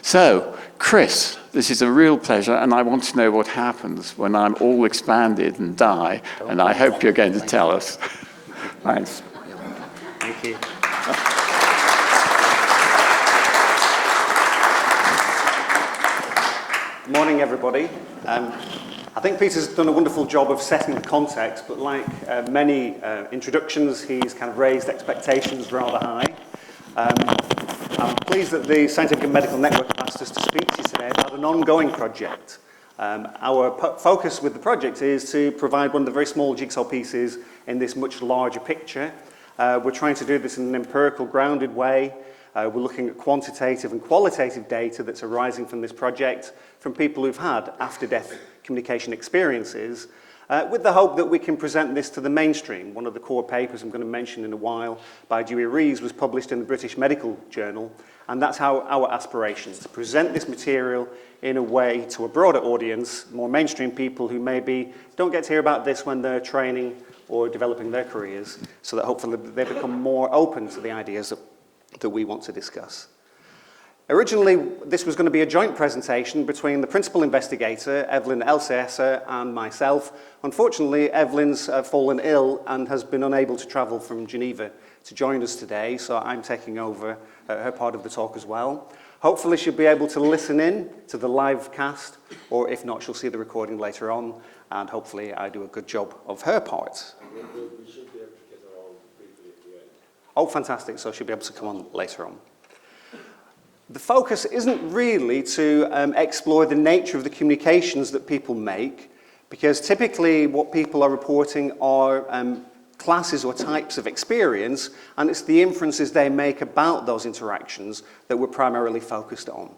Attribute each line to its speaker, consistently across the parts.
Speaker 1: So, Chris, this is a real pleasure, and I want to know what happens when I'm all expanded and die, and I hope you're going to tell us. Thanks.
Speaker 2: Thank you. Good morning, everybody. I think Peter's done a wonderful job of setting the context, but like many introductions, he's kind of raised expectations rather high. I'm pleased that the Scientific and Medical Network asked us to speak to you today about an ongoing project. Our focus with the project is to provide one of the very small jigsaw pieces in this much larger picture. We're trying to do this in an empirical, grounded way. We're looking at quantitative and qualitative data that's arising from this project from people who've had after-death communication experiences, with the hope that we can present this to the mainstream. One of the core papers I'm going to mention in a while by Dewey Rees was published in the British Medical Journal, and that's how our aspirations, to present this material in a way to a broader audience, more mainstream people who maybe don't get to hear about this when they're training or developing their careers, so that hopefully they become more open to the ideas that we want to discuss. Originally, this was going to be a joint presentation between the principal investigator, Evelyn Elsesser, and myself. Unfortunately, Evelyn's fallen ill and has been unable to travel from Geneva to join us today, so I'm taking over her part of the talk as well. Hopefully, she'll be able to listen in to the live cast, or if not, she'll see the recording later on, and hopefully I do a good job of her part.
Speaker 3: We should be able to get her on briefly at the end.
Speaker 2: Oh, fantastic, so she'll be able to come on later on. The focus isn't really to explore the nature of the communications that people make, because typically what people are reporting are classes or types of experience, and it's the inferences they make about those interactions that we're primarily focused on.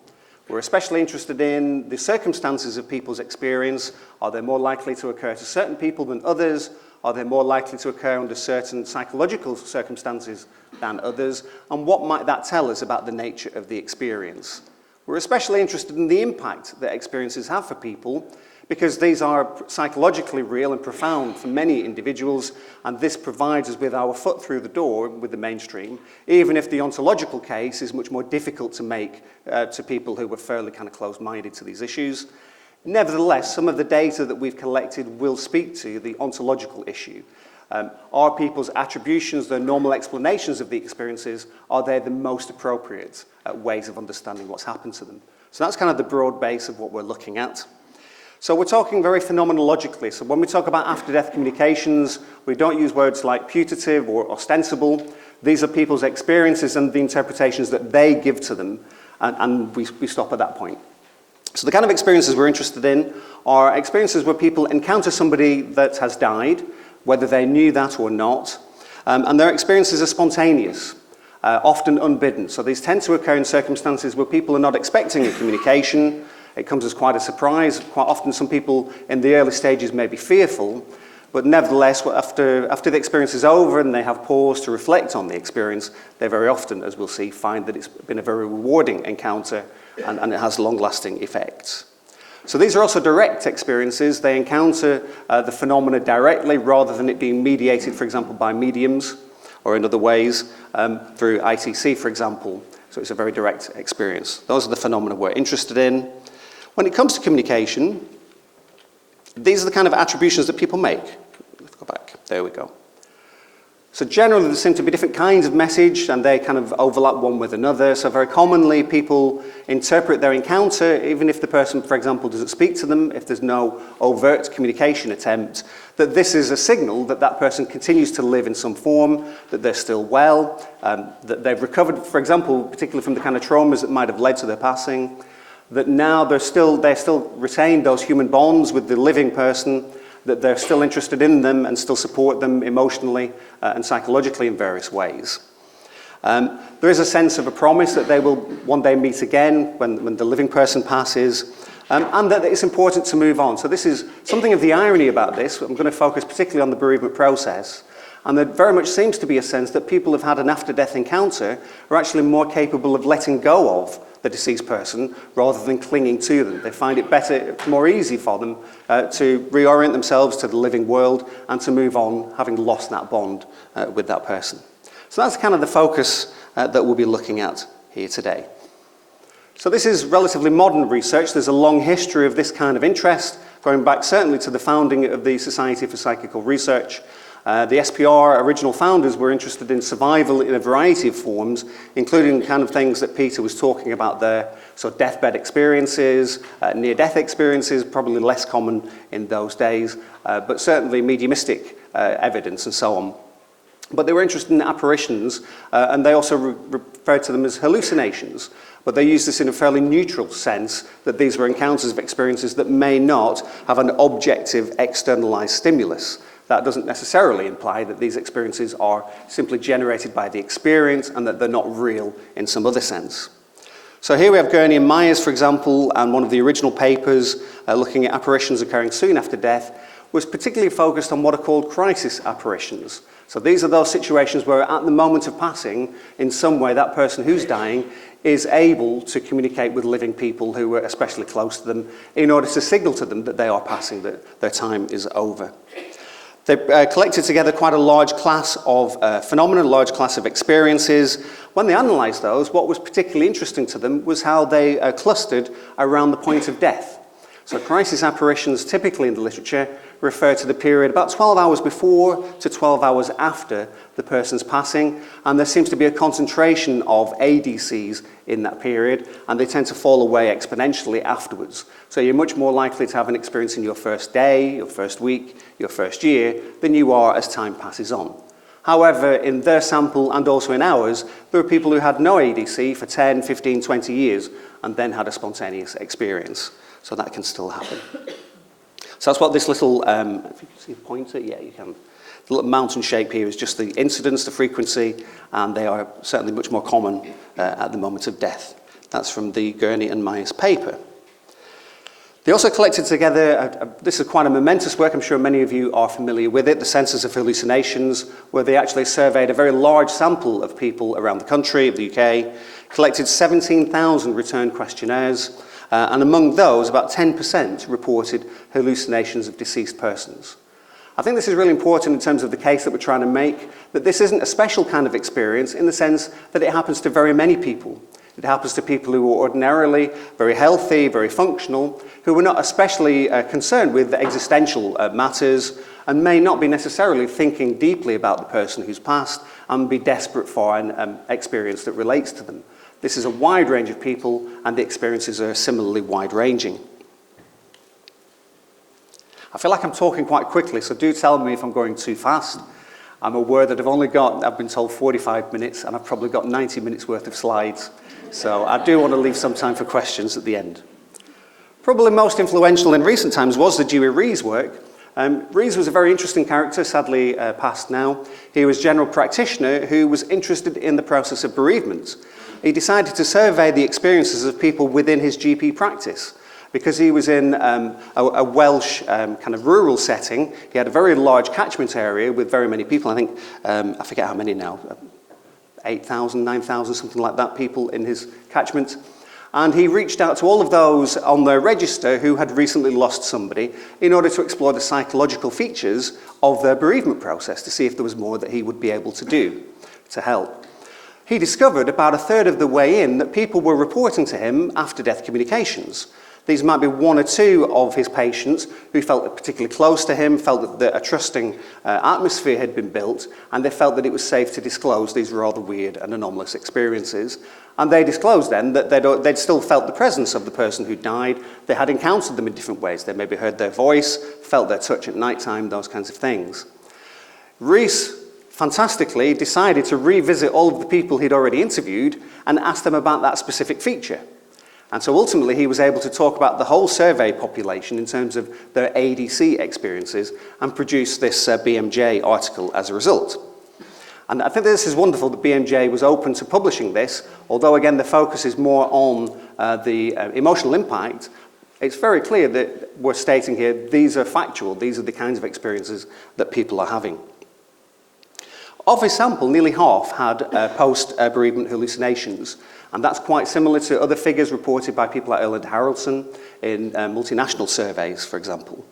Speaker 2: We're especially interested in the circumstances of people's experience. Are they more likely to occur to certain people than others? Are they more likely to occur under certain psychological circumstances than others? And what might that tell us about the nature of the experience? We're especially interested in the impact that experiences have for people, because these are psychologically real and profound for many individuals, and this provides us with our foot through the door with the mainstream, even if the ontological case is much more difficult to make to people who were fairly kind of closed-minded to these issues. Nevertheless, some of the data that we've collected will speak to the ontological issue. Are people's attributions, their normal explanations of the experiences, are they the most appropriate ways of understanding what's happened to them? So that's kind of the broad base of what we're looking at. So we're talking very phenomenologically. So when we talk about after-death communications, we don't use words like putative or ostensible. These are people's experiences and the interpretations that they give to them, and we stop at that point. So the kind of experiences we're interested in are experiences where people encounter somebody that has died, whether they knew that or not, and their experiences are spontaneous, often unbidden. So these tend to occur in circumstances where people are not expecting a communication. It comes as quite a surprise. Quite often some people in the early stages may be fearful, but nevertheless, after the experience is over and they have paused to reflect on the experience, they very often, as we'll see, find that it's been a very rewarding encounter and it has long-lasting effects. So these are also direct experiences. They encounter the phenomena directly rather than it being mediated, for example, by mediums or in other ways, through ITC, for example. So it's a very direct experience. Those are the phenomena we're interested in. When it comes to communication, these are the kind of attributions that people make. Let's go back. There we go. So generally, there seem to be different kinds of message, and they kind of overlap one with another. So very commonly, people interpret their encounter, even if the person, for example, doesn't speak to them, if there's no overt communication attempt, that this is a signal that that person continues to live in some form, that they're still well, that they've recovered, for example, particularly from the kind of traumas that might have led to their passing, that now they're still retain those human bonds with the living person, that they're still interested in them and still support them emotionally and psychologically in various ways. There is a sense of a promise that they will one day meet again when the living person passes, and that it's important to move on. So this is something of the irony about this. I'm going to focus particularly on the bereavement process, and there very much seems to be a sense that people who've had an after-death encounter are actually more capable of letting go of the deceased person rather than clinging to them. They find it better, more easy for them to reorient themselves to the living world and to move on, having lost that bond with that person. So that's kind of the focus that we'll be looking at here today. So this is relatively modern research. There's a long history of this kind of interest, going back certainly to the founding of the Society for Psychical Research. The SPR original founders were interested in survival in a variety of forms, including the kind of things that Peter was talking about there. So deathbed experiences, near-death experiences, probably less common in those days, but certainly mediumistic evidence and so on. But they were interested in apparitions, and they also referred to them as hallucinations. But they used this in a fairly neutral sense, that these were encounters of experiences that may not have an objective externalized stimulus. That doesn't necessarily imply that these experiences are simply generated by the experience and that they're not real in some other sense. So here we have Gurney and Myers, for example, and one of the original papers looking at apparitions occurring soon after death was particularly focused on what are called crisis apparitions. So these are those situations where at the moment of passing, in some way that person who's dying is able to communicate with living people who are especially close to them in order to signal to them that they are passing, that their time is over. They collected together quite a large class of phenomena, a large class of experiences. When they analysed those, what was particularly interesting to them was how they clustered around the point of death. So crisis apparitions, typically in the literature, refer to the period about 12 hours before to 12 hours after the person's passing, and there seems to be a concentration of ADCs in that period, and they tend to fall away exponentially afterwards. So you're much more likely to have an experience in your first day, your first week, your first year, than you are as time passes on. However, in their sample and also in ours, there were people who had no ADC for 10, 15, 20 years, and then had a spontaneous experience. So that can still happen. So that's what this little, if you can see the pointer, yeah, you can. The little mountain shape here is just the incidence, the frequency, and they are certainly much more common at the moment of death. That's from the Gurney and Myers paper. They also collected together, this is quite a momentous work, I'm sure many of you are familiar with it, the Census of Hallucinations, where they actually surveyed a very large sample of people around the country, of the UK, collected 17,000 return questionnaires, and among those, about 10% reported hallucinations of deceased persons. I think this is really important in terms of the case that we're trying to make, that this isn't a special kind of experience in the sense that it happens to very many people. It happens to people who are ordinarily very healthy, very functional, who are not especially concerned with existential matters and may not be necessarily thinking deeply about the person who's passed and be desperate for an experience that relates to them. This is a wide range of people, and the experiences are similarly wide-ranging. I feel like I'm talking quite quickly, so do tell me if I'm going too fast. I'm aware that I've been told 45 minutes, and I've probably got 90 minutes worth of slides. So I do want to leave some time for questions at the end. Probably most influential in recent times was the Dewey Rees work. Rees was a very interesting character, sadly passed now. He was a general practitioner who was interested in the process of bereavement. He decided to survey the experiences of people within his GP practice. Because he was in a Welsh kind of rural setting, he had a very large catchment area with very many people. I think, I forget how many now, 8,000, 9,000, something like that, people in his catchment. And he reached out to all of those on their register who had recently lost somebody in order to explore the psychological features of their bereavement process to see if there was more that he would be able to do to help. He discovered about a third of the way in that people were reporting to him after-death communications. These might be one or two of his patients who felt particularly close to him, felt that a trusting atmosphere had been built, and they felt that it was safe to disclose these rather weird and anomalous experiences. And they disclosed then that they'd still felt the presence of the person who died. They had encountered them in different ways. They maybe heard their voice, felt their touch at night time, those kinds of things. Rees fantastically decided to revisit all of the people he'd already interviewed and ask them about that specific feature. And so ultimately he was able to talk about the whole survey population in terms of their ADC experiences and produce this BMJ article as a result. And I think this is wonderful that BMJ was open to publishing this, although again the focus is more on the emotional impact. It's very clear that we're stating here these are factual, these are the kinds of experiences that people are having. Of his sample, nearly half had post-bereavement hallucinations, and that's quite similar to other figures reported by people like Erland Haraldson in multinational surveys, for example.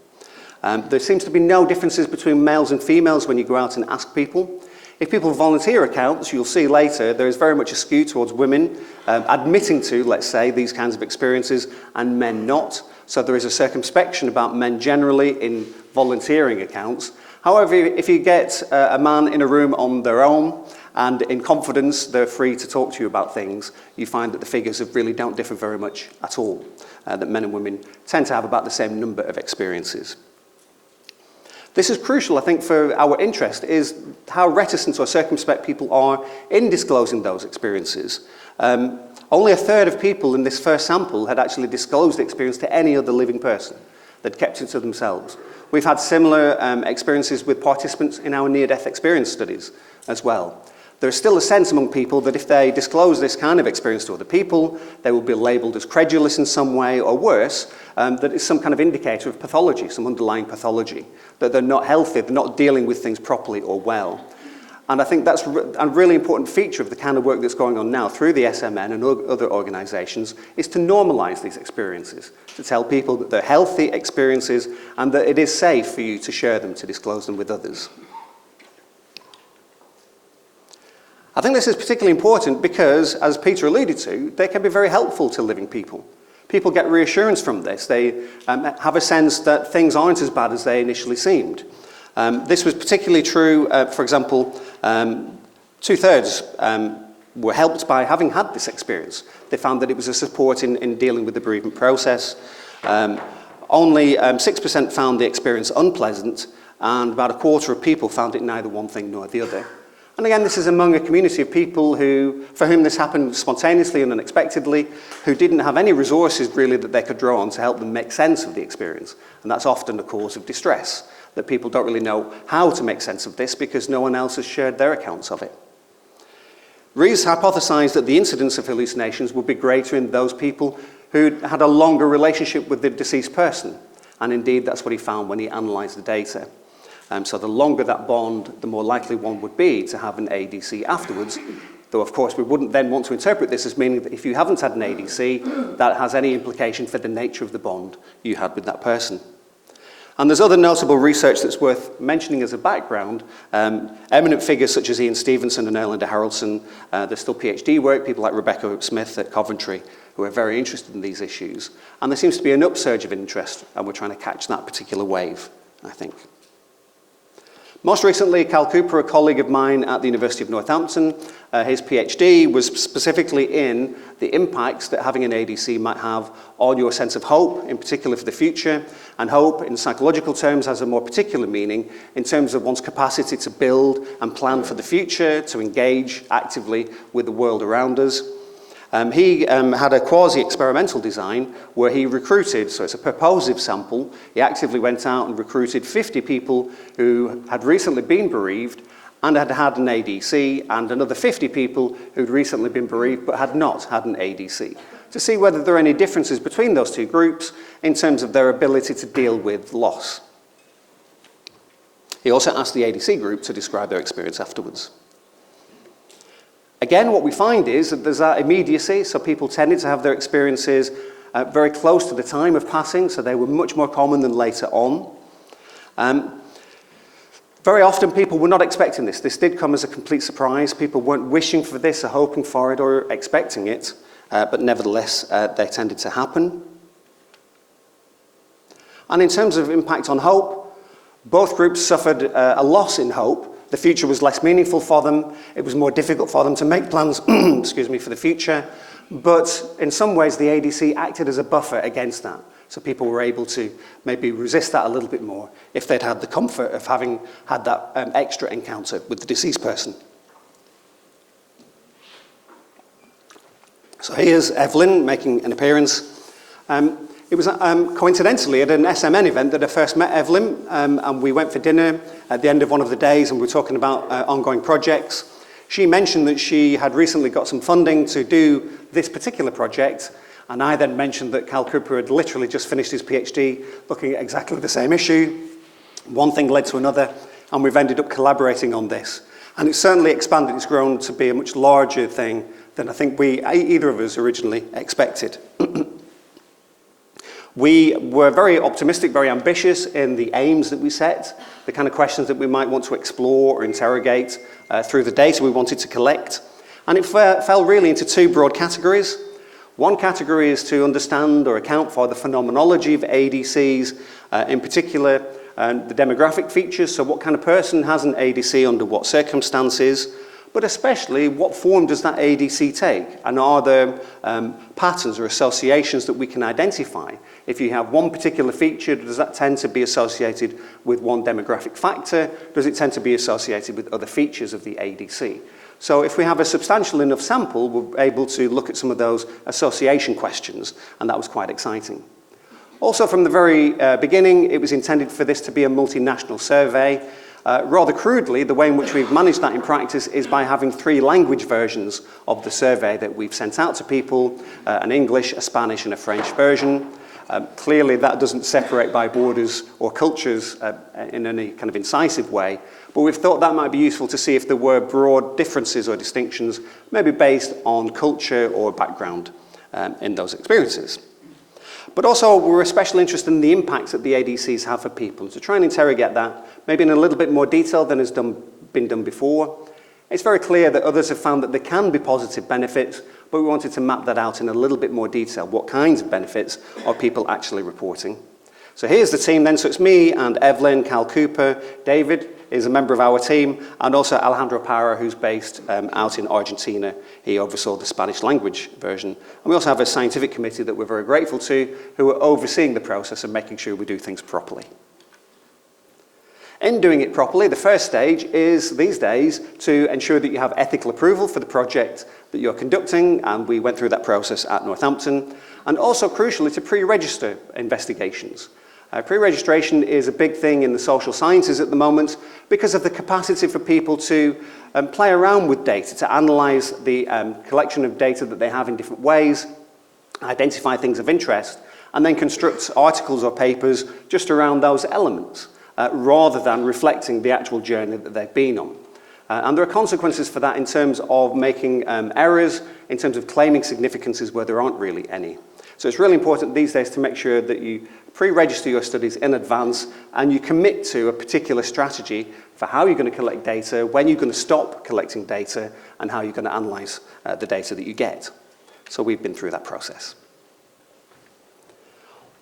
Speaker 2: There seems to be no differences between males and females when you go out and ask people. If people volunteer accounts, you'll see later, there is very much a skew towards women admitting to, let's say, these kinds of experiences and men not. So there is a circumspection about men generally in volunteering accounts. However, if you get a man in a room on their own and in confidence, they're free to talk to you about things, you find that the figures really don't differ very much at all, that men and women tend to have about the same number of experiences. This is crucial, I think, for our interest, is how reticent or circumspect people are in disclosing those experiences. Only a third of people in this first sample had actually disclosed the experience to any other living person. They'd kept it to themselves. We've had similar experiences with participants in our near-death experience studies as well. There's still a sense among people that if they disclose this kind of experience to other people, they will be labelled as credulous in some way, or worse, that it's some kind of indicator of pathology, some underlying pathology, that they're not healthy, they're not dealing with things properly or well. And I think that's a really important feature of the kind of work that's going on now through the SMN and other organisations, is to normalise these experiences, to tell people that they're healthy experiences and that it is safe for you to share them, to disclose them with others. I think this is particularly important because, as Peter alluded to, they can be very helpful to living people. People get reassurance from this. They have a sense that things aren't as bad as they initially seemed. This was particularly true, for example, 2/3 were helped by having had this experience. They found that it was a support in dealing with the bereavement process. Only 6% found the experience unpleasant, and about a quarter of people found it neither one thing nor the other. And again, this is among a community of people for whom this happened spontaneously and unexpectedly, who didn't have any resources really that they could draw on to help them make sense of the experience. And that's often a cause of distress, that people don't really know how to make sense of this because no one else has shared their accounts of it. Rees hypothesized that the incidence of hallucinations would be greater in those people who had a longer relationship with the deceased person. And indeed, that's what he found when he analysed the data. So the longer that bond, the more likely one would be to have an ADC afterwards. Though, of course, we wouldn't then want to interpret this as meaning that if you haven't had an ADC, that has any implication for the nature of the bond you had with that person. And there's other notable research that's worth mentioning as a background. Eminent figures such as Ian Stevenson and Erlinda Haraldson, there's still PhD work, people like Rebecca Smith at Coventry, who are very interested in these issues. And there seems to be an upsurge of interest, and we're trying to catch that particular wave, I think. Most recently, Cal Cooper, a colleague of mine at the University of Northampton, his PhD was specifically in the impacts that having an ADC might have on your sense of hope, in particular for the future. And hope, in psychological terms, has a more particular meaning in terms of one's capacity to build and plan for the future, to engage actively with the world around us. He had a quasi-experimental design where he recruited, so it's a purposive sample, he actively went out and recruited 50 people who had recently been bereaved and had had an ADC, and another 50 people who'd recently been bereaved but had not had an ADC, to see whether there are any differences between those two groups in terms of their ability to deal with loss. He also asked the ADC group to describe their experience afterwards. Again, what we find is that there's that immediacy, so people tended to have their experiences very close to the time of passing, so they were much more common than later on. Very often people were not expecting this. This did come as a complete surprise. People weren't wishing for this or hoping for it or expecting it, but nevertheless, they tended to happen. And in terms of impact on hope, both groups suffered a loss in hope. The future was less meaningful for them. It was more difficult for them to make plans excuse me, for the future. But in some ways, the ADC acted as a buffer against that. So people were able to maybe resist that a little bit more if they'd had the comfort of having had that extra encounter with the deceased person. So here's Evelyn making an appearance. It was coincidentally at an SMN event that I first met Evelyn, and we went for dinner at the end of one of the days, and we were talking about ongoing projects. She mentioned that she had recently got some funding to do this particular project, and I then mentioned that Cal Cooper had literally just finished his PhD looking at exactly the same issue. One thing led to another, and we've ended up collaborating on this. And it's certainly expanded, it's grown to be a much larger thing than I think either of us originally expected. We were very optimistic, very ambitious in the aims that we set. the kind of questions that we might want to explore or interrogate through the data we wanted to collect. And it fell really into two broad categories. One category is to understand or account for the phenomenology of ADCs, in particular the demographic features, so what kind of person has an ADC under what circumstances, but especially what form does that ADC take, and are there patterns or associations that we can identify? If you have one particular feature, does that tend to be associated with one demographic factor? Does it tend to be associated with other features of the ADC? So if we have a substantial enough sample, we're able to look at some of those association questions, and that was quite exciting. Also, from the very beginning, it was intended for this to be a multinational survey. Rather crudely, the way in which we've managed that in practice is by having 3 language versions of the survey that we've sent out to people, an English, a Spanish, and a French version. Clearly, that doesn't separate by borders or cultures in any kind of incisive way, but we've thought that might be useful to see if there were broad differences or distinctions, maybe based on culture or background in those experiences. But also, we're especially interested in the impacts that the ADCs have for people, and to try and interrogate that, maybe in a little bit more detail than has been done before. It's very clear that others have found that there can be positive benefits, but we wanted to map that out in a little bit more detail. What kinds of benefits are people actually reporting? So here's the team then. So it's me and Evelyn, Cal Cooper, David is a member of our team, and also Alejandro Parra, who's based out in Argentina. He oversaw the Spanish language version. And we also have a scientific committee that we're very grateful to, who are overseeing the process and making sure we do things properly. In doing it properly, the first stage is, these days, to ensure that you have ethical approval for the project that you're conducting, and we went through that process at Northampton, and also, crucially, to pre-register investigations. Pre-registration is a big thing in the social sciences at the moment because of the capacity for people to play around with data, to analyse the collection of data that they have in different ways, identify things of interest, and then construct articles or papers just around those elements, rather than reflecting the actual journey that they've been on. And there are consequences for that in terms of making errors, in terms of claiming significances where there aren't really any. So it's really important these days to make sure that you pre-register your studies in advance and you commit to a particular strategy for how you're going to collect data, when you're going to stop collecting data, and how you're going to analyse the data that you get. So we've been through that process.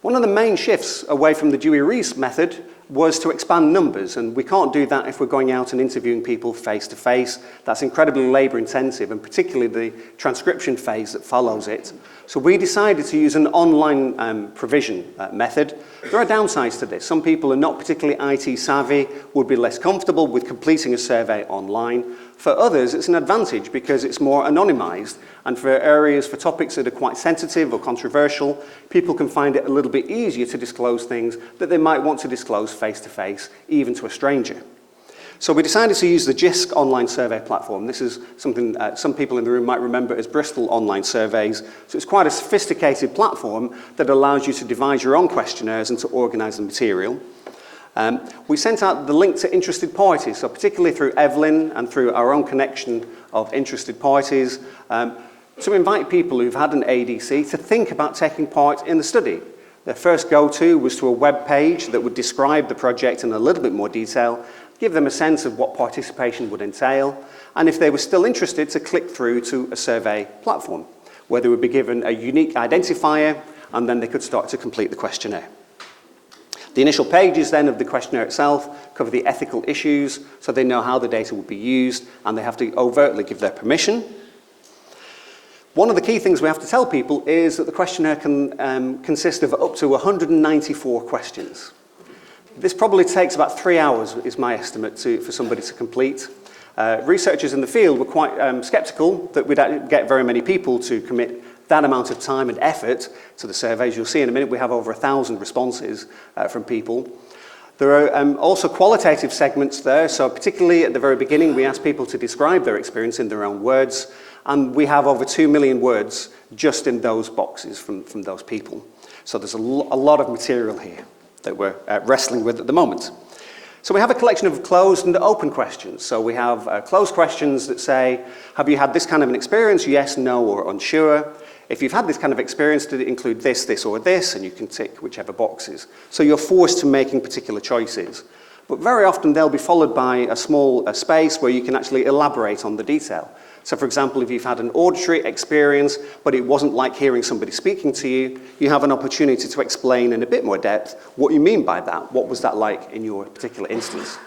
Speaker 2: One of the main shifts away from the Dewey-Rees method was to expand numbers, and we can't do that if we're going out and interviewing people face-to-face. That's incredibly labour-intensive, and particularly the transcription phase that follows it. So we decided to use an online provision method. There are downsides to this. Some people are not particularly IT savvy, would be less comfortable with completing a survey online. For others, it's an advantage because it's more anonymised, and for areas, for topics that are quite sensitive or controversial, people can find it a little bit easier to disclose things that they might want to disclose face-to-face, even to a stranger. So we decided to use the JISC online survey platform. This is something some people in the room might remember as Bristol Online Surveys. So it's quite a sophisticated platform that allows you to devise your own questionnaires and to organise the material. We sent out the link to interested parties, so particularly through Evelyn and through our own connection of interested parties, to invite people who've had an ADC to think about taking part in the study. Their first go-to was to a web page that would describe the project in a little bit more detail, give them a sense of what participation would entail, and if they were still interested, to click through to a survey platform, where they would be given a unique identifier, and then they could start to complete the questionnaire. The initial pages then of the questionnaire itself cover the ethical issues, so they know how the data will be used, and they have to overtly give their permission. One of the key things we have to tell people is that the questionnaire can consist of up to 194 questions. This probably takes about 3 hours, is my estimate, for somebody to complete. Researchers in the field were quite sceptical that we'd get very many people to commit that amount of time and effort to the surveys. You'll see in a minute we have over 1,000 responses from people. There are also qualitative segments there, so particularly at the very beginning we asked people to describe their experience in their own words, and we have over 2 million words just in those boxes from those people. So there's a lot of material here that we're wrestling with at the moment. So we have a collection of closed and open questions. So we have closed questions that say, have you had this kind of an experience? Yes, no, or unsure. If you've had this kind of experience, did it include this, this, or this? And you can tick whichever boxes. So you're forced to making particular choices. But very often they'll be followed by a small space where you can actually elaborate on the detail. So for example, if you've had an auditory experience, but it wasn't like hearing somebody speaking to you, you have an opportunity to explain in a bit more depth what you mean by that. What was that like in your particular instance?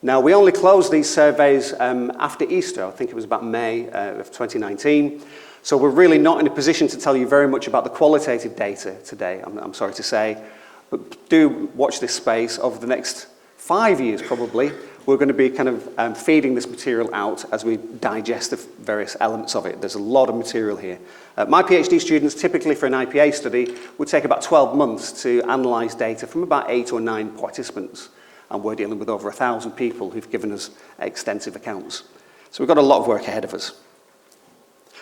Speaker 2: Now, we only closed these surveys after Easter. I think it was about May of 2019. So we're really not in a position to tell you very much about the qualitative data today, I'm sorry to say. But do watch this space. Over the next 5 years, probably, we're going to be kind of feeding this material out as we digest the various elements of it. There's a lot of material here. My PhD students, typically for an IPA study, would take about 12 months to analyse data from about 8 or 9 participants. And we're dealing with over 1,000 people who've given us extensive accounts. So we've got a lot of work ahead of us.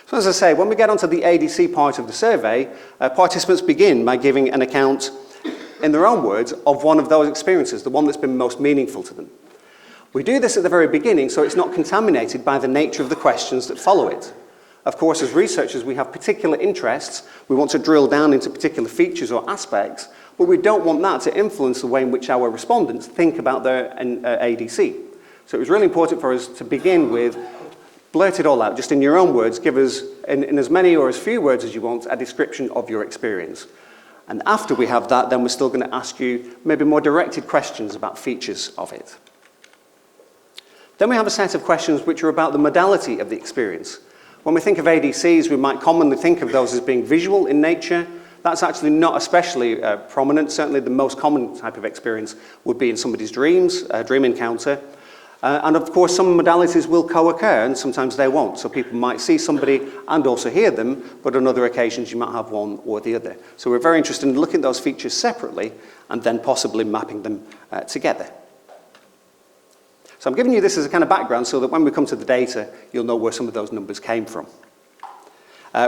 Speaker 2: So as I say, when we get onto the ADC part of the survey, participants begin by giving an account, in their own words, of one of those experiences, the one that's been most meaningful to them. We do this at the very beginning so it's not contaminated by the nature of the questions that follow it. Of course, as researchers, we have particular interests. We want to drill down into particular features or aspects, but we don't want that to influence the way in which our respondents think about their ADC. So it was really important for us to begin with, blurt it all out, just in your own words, give us, in as many or as few words as you want, a description of your experience. And after we have that, then we're still going to ask you maybe more directed questions about features of it. Then we have a set of questions which are about the modality of the experience. When we think of ADCs, we might commonly think of those as being visual in nature. That's actually not especially prominent. Certainly the most common type of experience would be in somebody's dreams, a dream encounter. And of course, some modalities will co-occur and sometimes they won't. So people might see somebody and also hear them, but on other occasions you might have one or the other. So we're very interested in looking at those features separately and then possibly mapping them together. So I'm giving you this as a kind of background so that when we come to the data, you'll know where some of those numbers came from.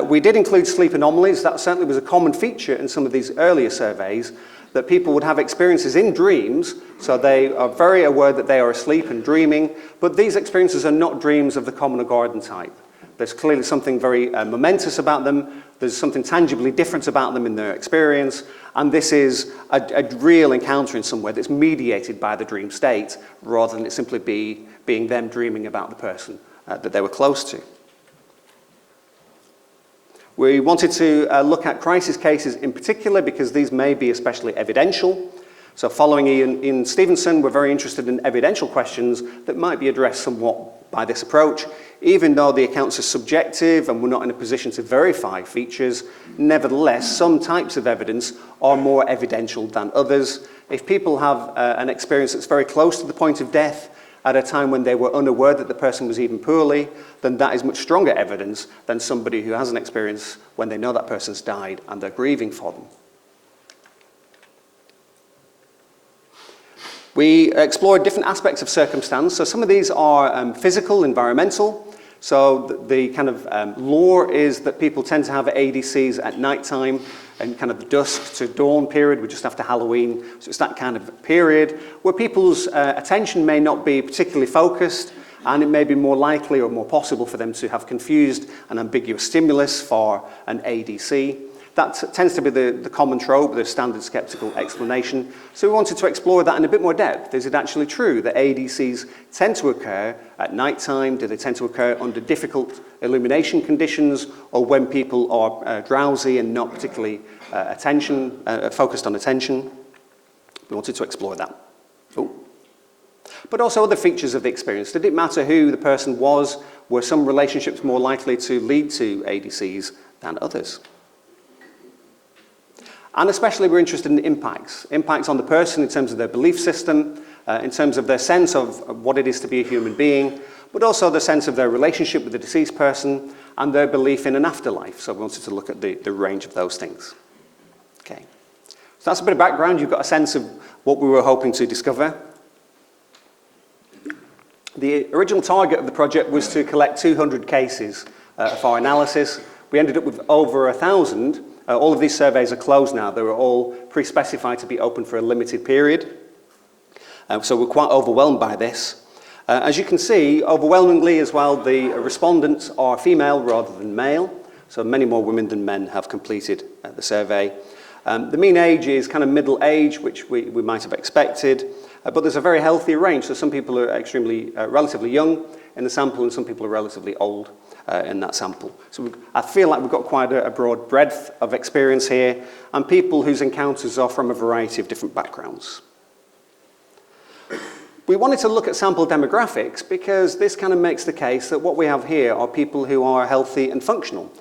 Speaker 2: We did include sleep anomalies. That certainly was a common feature in some of these earlier surveys, that people would have experiences in dreams, so they are very aware that they are asleep and dreaming, but these experiences are not dreams of the common or garden type. There's clearly something very momentous about them. There's something tangibly different about them in their experience, and this is a real encounter in some way that's mediated by the dream state, rather than it simply being them dreaming about the person that they were close to. We wanted to look at crisis cases in particular because these may be especially evidential. So following Ian Stevenson, we're very interested in evidential questions that might be addressed somewhat by this approach. Even though the accounts are subjective and we're not in a position to verify features, nevertheless, some types of evidence are more evidential than others. If people have an experience that's very close to the point of death, at a time when they were unaware that the person was even poorly, then that is much stronger evidence than somebody who has an experience when they know that person's died and they're grieving for them. We explored different aspects of circumstance. So some of these are physical, environmental. So the kind of lore is that people tend to have ADCs at nighttime and kind of the dusk to dawn period. We're just after Halloween. So it's that kind of period where people's attention may not be particularly focused, and it may be more likely or more possible for them to have confused an ambiguous stimulus for an ADC. That tends to be the common trope, the standard skeptical explanation. So we wanted to explore that in a bit more depth. Is it actually true that ADCs tend to occur at night time? Do they tend to occur under difficult illumination conditions, or when people are drowsy and not particularly focused on attention? We wanted to explore that. Ooh. But also other features of the experience. Did it matter who the person was? Were some relationships more likely to lead to ADCs than others? And especially we're interested in impacts on the person in terms of their belief system, in terms of their sense of what it is to be a human being, but also the sense of their relationship with the deceased person and their belief in an afterlife. So we wanted to look at the range of those things. Okay. So that's a bit of background. You've got a sense of what we were hoping to discover. The original target of the project was to collect 200 cases for our analysis. We ended up with over 1,000. All of these surveys are closed now. They were all pre-specified to be open for a limited period. So we're quite overwhelmed by this. As you can see, overwhelmingly as well, the respondents are female rather than male. So many more women than men have completed the survey. The mean age is kind of middle age, which we might have expected. but there's a very healthy range. So some people are extremely, relatively young in the sample, and some people are relatively old in that sample. So I feel like we've got quite a broad breadth of experience here, and people whose encounters are from a variety of different backgrounds. We wanted to look at sample demographics because this kind of makes the case that what we have here are people who are healthy and functional.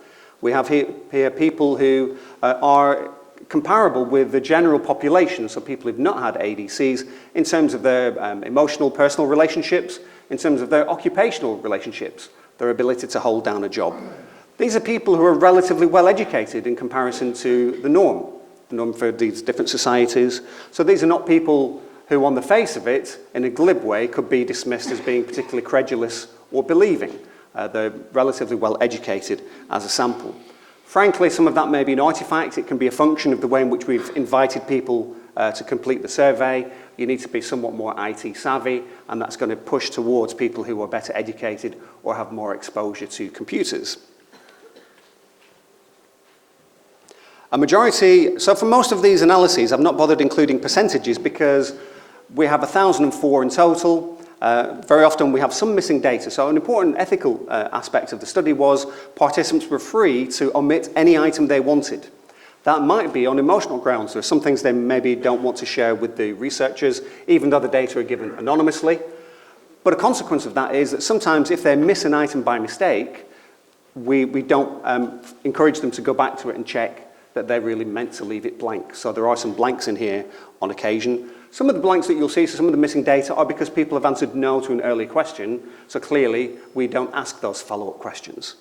Speaker 2: We have here people who are comparable with the general population, so people who've not had ADCs, in terms of their emotional, personal relationships, in terms of their occupational relationships, their ability to hold down a job. These are people who are relatively well educated in comparison to the norm for these different societies. So these are not people who, on the face of it, in a glib way, could be dismissed as being particularly credulous or believing. They're relatively well educated as a sample. Frankly, some of that may be an artifact. It can be a function of the way in which we've invited people to complete the survey. You need to be somewhat more IT savvy, and that's going to push towards people who are better educated or have more exposure to computers. A majority, so for most of these analyses, I've not bothered including percentages because we have 1,004 in total. Very often we have some missing data. So an important ethical aspect of the study was participants were free to omit any item they wanted. That might be on emotional grounds. There are some things they maybe don't want to share with the researchers, even though the data are given anonymously. But a consequence of that is that sometimes if they miss an item by mistake, we don't encourage them to go back to it and check that they really meant to leave it blank. So there are some blanks in here on occasion. Some of the blanks that you'll see, so some of the missing data, are because people have answered no to an early question, so clearly we don't ask those follow-up questions.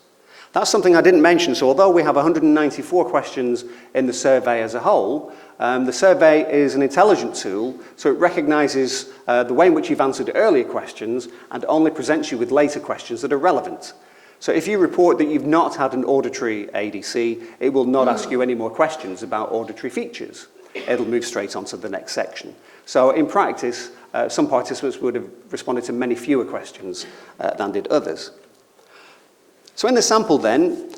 Speaker 2: That's something I didn't mention, so although we have 194 questions in the survey as a whole, the survey is an intelligent tool, so it recognises the way in which you've answered earlier questions and only presents you with later questions that are relevant. So if you report that you've not had an auditory ADC, it will not ask you any more questions about auditory features. It'll move straight on to the next section. So in practice, some participants would have responded to many fewer questions than did others. So in the sample then,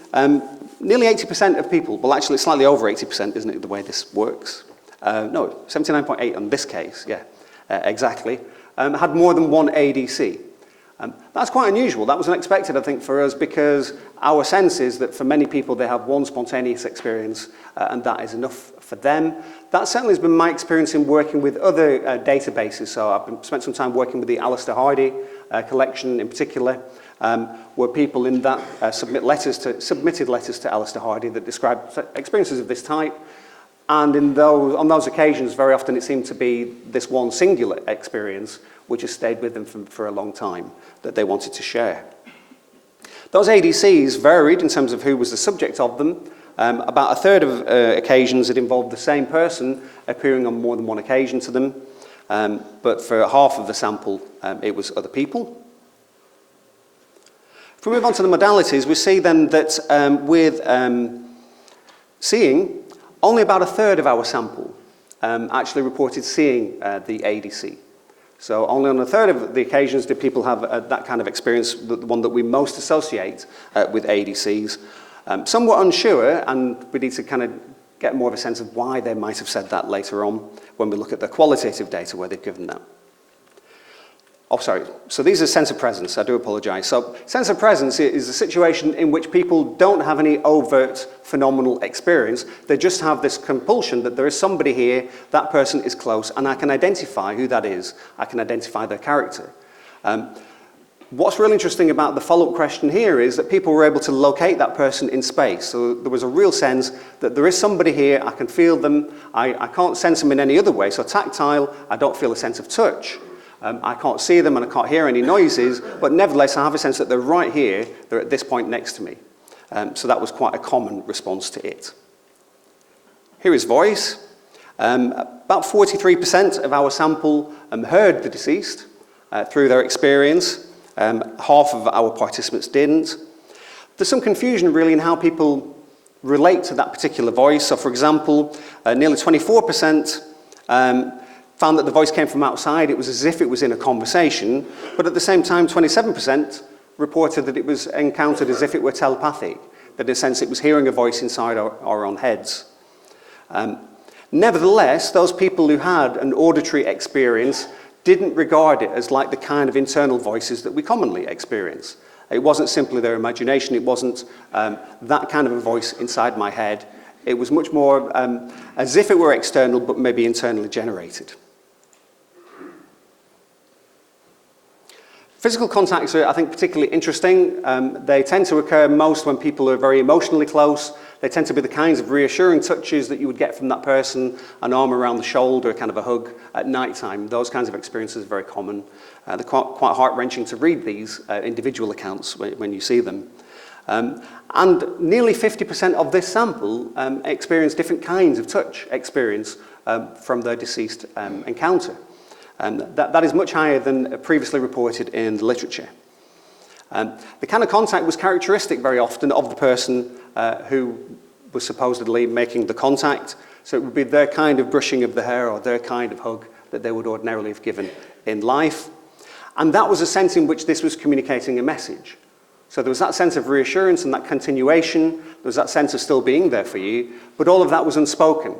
Speaker 2: nearly 80% of people, well actually it's slightly over 80%, isn't it, the way this works? No, 79.8 on this case, yeah, exactly, had more than one ADC. That's quite unusual. That was unexpected, I think, for us because our sense is that for many people they have one spontaneous experience and that is enough for them. That certainly has been my experience in working with other databases. So I've spent some time working with the Alistair Hardy collection in particular, where people in that submitted letters to Alistair Hardy that described experiences of this type. And on those occasions, very often it seemed to be this one singular experience which has stayed with them for a long time that they wanted to share. Those ADCs varied in terms of who was the subject of them. About a third of occasions it involved the same person appearing on more than one occasion to them, but for half of the sample it was other people. If we move on to the modalities, we see then that with seeing, only about a third of our sample actually reported seeing the ADC. So only on a third of the occasions did people have that kind of experience, the one that we most associate with ADCs. Some were unsure, and we need to kind of get more of a sense of why they might have said that later on when we look at the qualitative data where they've given that. Oh, sorry. So these are sense of presence. I do apologize. So sense of presence is a situation in which people don't have any overt phenomenal experience. They just have this compulsion that there is somebody here, that person is close, and I can identify who that is. I can identify their character. What's really interesting about the follow-up question here is that people were able to locate that person in space. So there was a real sense that there is somebody here, I can feel them, I can't sense them in any other way. So tactile, I don't feel a sense of touch. I can't see them and I can't hear any noises, but nevertheless I have a sense that they're right here, they're at this point next to me. So that was quite a common response to it. Here is voice. About 43% of our sample heard the deceased through their experience. Half of our participants didn't. There's some confusion really in how people relate to that particular voice. So for example, nearly 24% found that the voice came from outside. It was as if it was in a conversation, but at the same time 27% reported that it was encountered as if it were telepathic, that in a sense it was hearing a voice inside our own heads. Nevertheless, those people who had an auditory experience didn't regard it as like the kind of internal voices that we commonly experience. It wasn't simply their imagination, it wasn't that kind of a voice inside my head. It was much more as if it were external, but maybe internally generated. Physical contacts are, I think, particularly interesting. They tend to occur most when people are very emotionally close. They tend to be the kinds of reassuring touches that you would get from that person, an arm around the shoulder, kind of a hug at night time. Those kinds of experiences are very common. They're quite heart-wrenching to read these individual accounts when you see them. And nearly 50% of this sample experience different kinds of touch experience from their deceased encounter. That is much higher than previously reported in the literature. The kind of contact was characteristic very often of the person who was supposedly making the contact. So it would be their kind of brushing of the hair or their kind of hug that they would ordinarily have given in life. And that was a sense in which this was communicating a message. So there was that sense of reassurance and that continuation. There was that sense of still being there for you. But all of that was unspoken.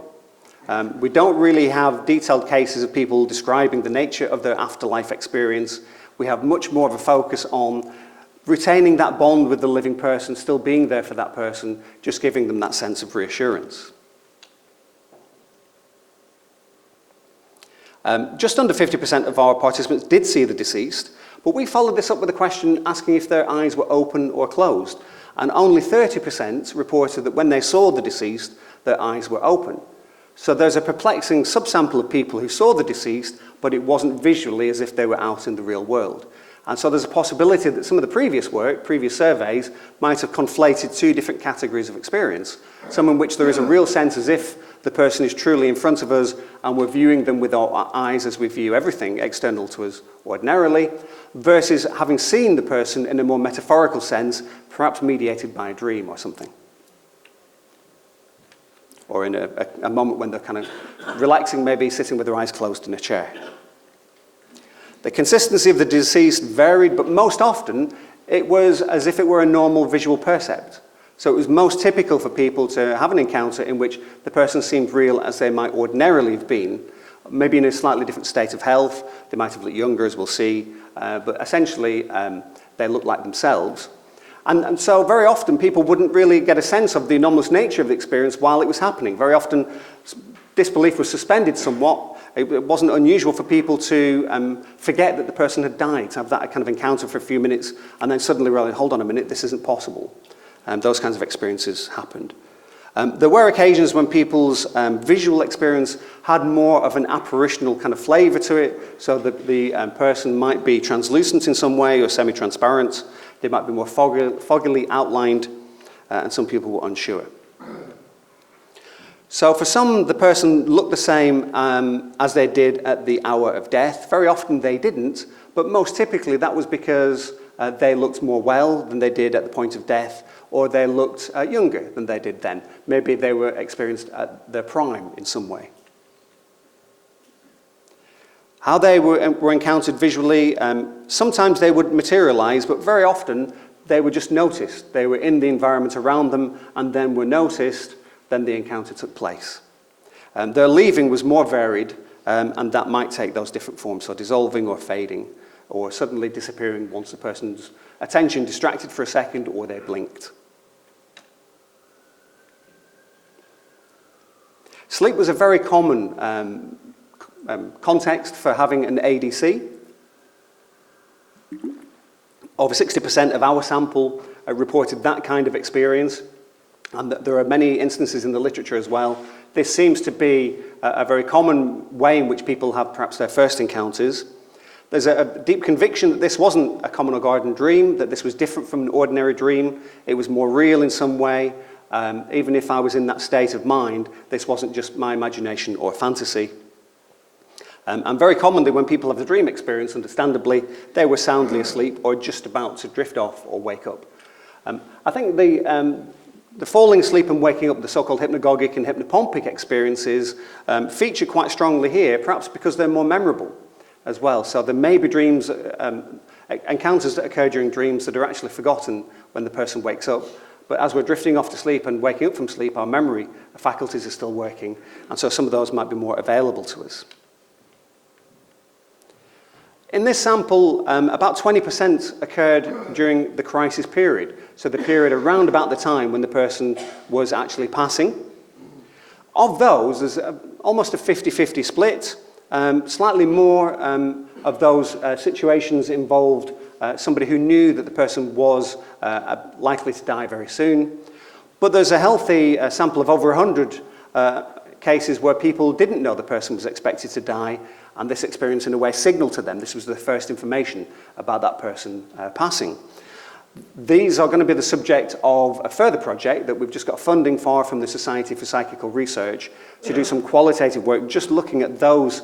Speaker 2: We don't really have detailed cases of people describing the nature of their afterlife experience. We have much more of a focus on retaining that bond with the living person, still being there for that person, just giving them that sense of reassurance. Just under 50% of our participants did see the deceased, but we followed this up with a question asking if their eyes were open or closed. And only 30% reported that when they saw the deceased, their eyes were open. So there's a perplexing subsample of people who saw the deceased, but it wasn't visually as if they were out in the real world. And so there's a possibility that some of the previous work, previous surveys, might have conflated two different categories of experience. Some in which there is a real sense as if the person is truly in front of us and we're viewing them with our eyes as we view everything external to us ordinarily, versus having seen the person in a more metaphorical sense, perhaps mediated by a dream or something. Or in a moment when they're kind of relaxing, maybe sitting with their eyes closed in a chair. The consistency of the deceased varied, but most often it was as if it were a normal visual percept. So it was most typical for people to have an encounter in which the person seemed real as they might ordinarily have been, maybe in a slightly different state of health. They might have looked younger, as we'll see, but essentially they looked like themselves. And so very often people wouldn't really get a sense of the anomalous nature of the experience while it was happening. Very often disbelief was suspended somewhat. It wasn't unusual for people to forget that the person had died, to have that kind of encounter for a few minutes, and then suddenly realize, hold on a minute, this isn't possible. Those kinds of experiences happened. There were occasions when people's visual experience had more of an apparitional kind of flavour to it, so that the person might be translucent in some way or semi-transparent. They might be more foggily outlined, and some people were unsure. So for some, the person looked the same as they did at the hour of death. Very often they didn't, but most typically that was because they looked more well than they did at the point of death, or they looked younger than they did then. Maybe they were experienced at their prime in some way. How they were encountered visually, sometimes they would materialize, but very often they were just noticed. They were in the environment around them and then were noticed, then the encounter took place. Their leaving was more varied, and that might take those different forms, so dissolving or fading, or suddenly disappearing once the person's attention distracted for a second or they blinked. Sleep was a very common context for having an ADC. Over 60% of our sample reported that kind of experience, and there are many instances in the literature as well. This seems to be a very common way in which people have perhaps their first encounters. There's a deep conviction that this wasn't a common or garden dream, that this was different from an ordinary dream. It was more real in some way. Even if I was in that state of mind, this wasn't just my imagination or fantasy. And very commonly when people have the dream experience, understandably, they were soundly asleep or just about to drift off or wake up. I think the falling asleep and waking up, the so-called hypnagogic and hypnopompic experiences feature quite strongly here, perhaps because they're more memorable as well. So there may be dreams, encounters that occur during dreams that are actually forgotten when the person wakes up. But as we're drifting off to sleep and waking up from sleep, our memory faculties are still working, and so some of those might be more available to us. In this sample, about 20% occurred during the crisis period, so the period around about the time when the person was actually passing. Of those, there's almost a 50-50 split. Slightly more of those situations involved somebody who knew that the person was likely to die very soon. But there's a healthy sample of over 100 cases where people didn't know the person was expected to die, and this experience in a way signaled to them this was the first information about that person passing. These are going to be the subject of a further project that we've just got funding for from the Society for Psychical Research to do some qualitative work just looking at those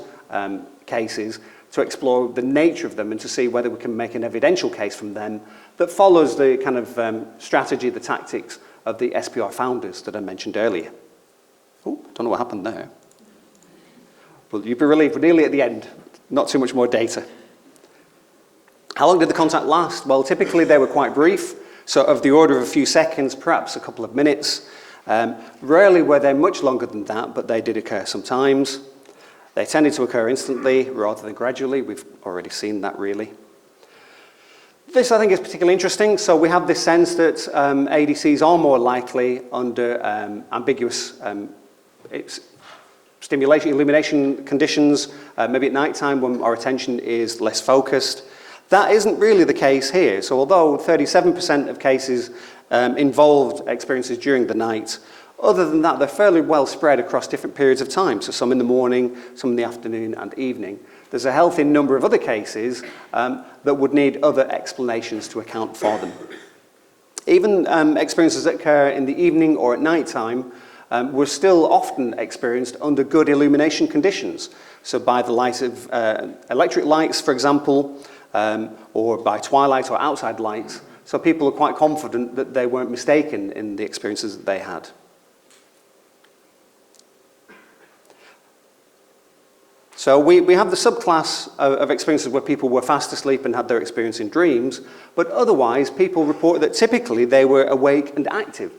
Speaker 2: cases to explore the nature of them and to see whether we can make an evidential case from them that follows the kind of strategy, the tactics of the SPR founders that I mentioned earlier. Oh, don't know what happened there. Well, you'd be relieved, we're nearly at the end. Not too much more data. How long did the contact last? Well, typically they were quite brief, so of the order of a few seconds, perhaps a couple of minutes. Rarely were they much longer than that, but they did occur sometimes. They tended to occur instantly rather than gradually. We've already seen that, really. This, I think, is particularly interesting. So we have this sense that ADCs are more likely under ambiguous stimulation, illumination conditions, maybe at night time when our attention is less focused. That isn't really the case here. So although 37% of cases involved experiences during the night, other than that, they're fairly well spread across different periods of time. So some in the morning, some in the afternoon and evening. There's a healthy number of other cases that would need other explanations to account for them. Even experiences that occur in the evening or at night time were still often experienced under good illumination conditions. So by the light of electric lights, for example, or by twilight or outside lights. So people are quite confident that they weren't mistaken in the experiences that they had. So we have the subclass of experiences where people were fast asleep and had their experience in dreams, but otherwise people report that typically they were awake and active.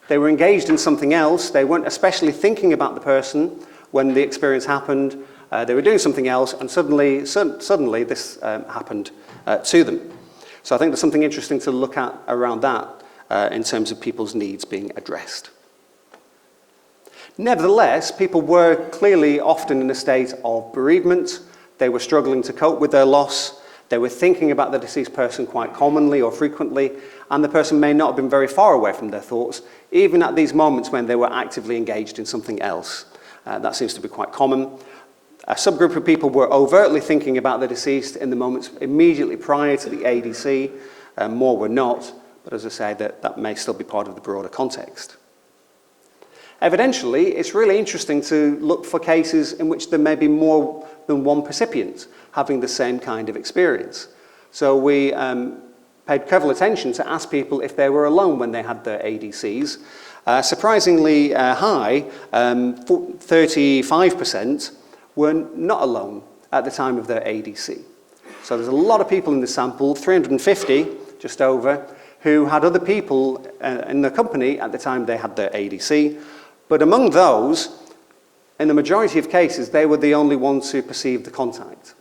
Speaker 2: They were engaged in something else, they weren't especially thinking about the person when the experience happened, they were doing something else, and suddenly this happened to them. So I think there's something interesting to look at around that in terms of people's needs being addressed. Nevertheless, people were clearly often in a state of bereavement. They were struggling to cope with their loss. They were thinking about the deceased person quite commonly or frequently, and the person may not have been very far away from their thoughts, even at these moments when they were actively engaged in something else. That seems to be quite common. A subgroup of people were overtly thinking about the deceased in the moments immediately prior to the ADC. More were not, but as I say, that may still be part of the broader context. Evidentially, it's really interesting to look for cases in which there may be more than one recipient having the same kind of experience. So we paid careful attention to ask people if they were alone when they had their ADCs. Surprisingly high, 35% were not alone at the time of their ADC. So there's a lot of people in the sample, 350, just over, who had other people in the company at the time they had their ADC. But among those, in the majority of cases, they were the only ones who perceived the contact.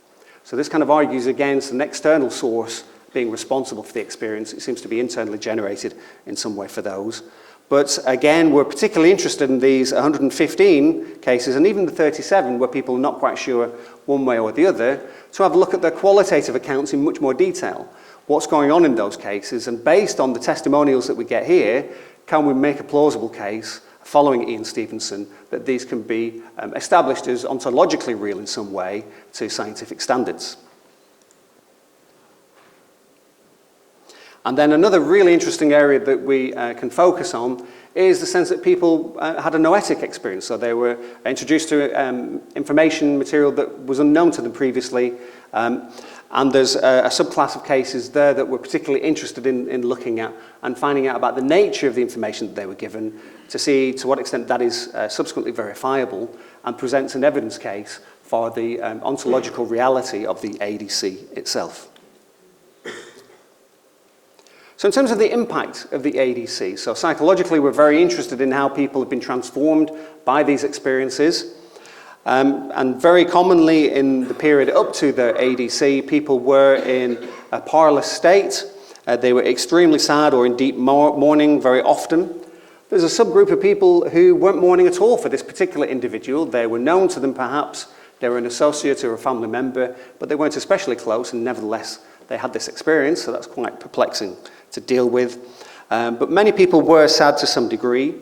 Speaker 2: So this kind of argues against an external source being responsible for the experience. It seems to be internally generated in some way for those. But again, we're particularly interested in these 115 cases, and even the 37 where people are not quite sure one way or the other, to have a look at their qualitative accounts in much more detail. What's going on in those cases, and based on the testimonials that we get here, can we make a plausible case following Ian Stevenson, that these can be established as ontologically real in some way to scientific standards. And then another really interesting area that we can focus on is the sense that people had a noetic experience. So they were introduced to information material that was unknown to them previously. And there's a subclass of cases there that we're particularly interested in looking at and finding out about the nature of the information that they were given to see to what extent that is subsequently verifiable and presents an evidence case for the ontological reality of the ADC itself. So in terms of the impact of the ADC, so psychologically we're very interested in how people have been transformed by these experiences. And very commonly in the period up to the ADC, people were in a parlous state. They were extremely sad or in deep mourning very often. There's a subgroup of people who weren't mourning at all for this particular individual. They were known to them perhaps, they were an associate or a family member, but they weren't especially close, and nevertheless they had this experience, so that's quite perplexing to deal with. But many people were sad to some degree.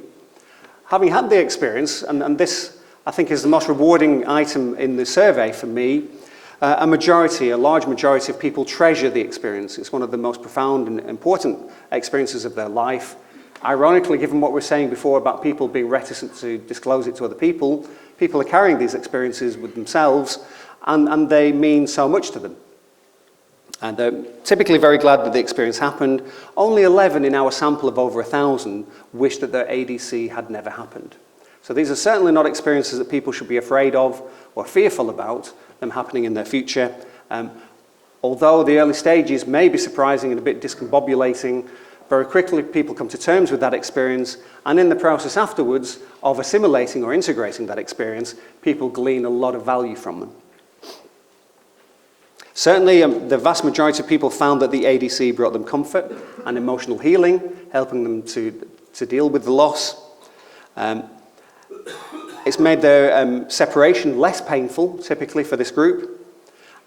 Speaker 2: Having had the experience, and this I think is the most rewarding item in the survey for me, a large majority of people treasure the experience. It's one of the most profound and important experiences of their life. Ironically, given what we were saying before about people being reticent to disclose it to other people, people are carrying these experiences with themselves, and they mean so much to them. And they're typically very glad that the experience happened. Only 11 in our sample of over 1,000 wish that their ADC had never happened. So these are certainly not experiences that people should be afraid of or fearful about them happening in their future. Although the early stages may be surprising and a bit discombobulating, very quickly people come to terms with that experience, and in the process afterwards of assimilating or integrating that experience, people glean a lot of value from them. Certainly, the vast majority of people found that the ADC brought them comfort and emotional healing, helping them to deal with the loss. It's made their separation less painful, typically, for this group.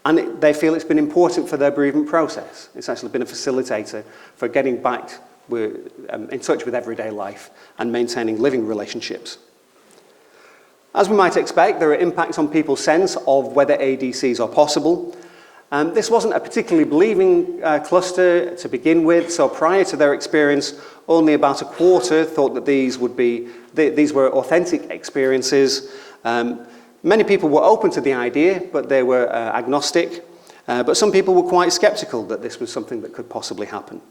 Speaker 2: And they feel it's been important for their bereavement process. It's actually been a facilitator for getting back in touch with everyday life and maintaining living relationships. As we might expect, there are impacts on people's sense of whether ADCs are possible. This wasn't a particularly believing cluster to begin with, so prior to their experience, only about a quarter thought that these were authentic experiences. Many people were open to the idea, but they were agnostic. But some people were quite skeptical that this was something that could possibly happen.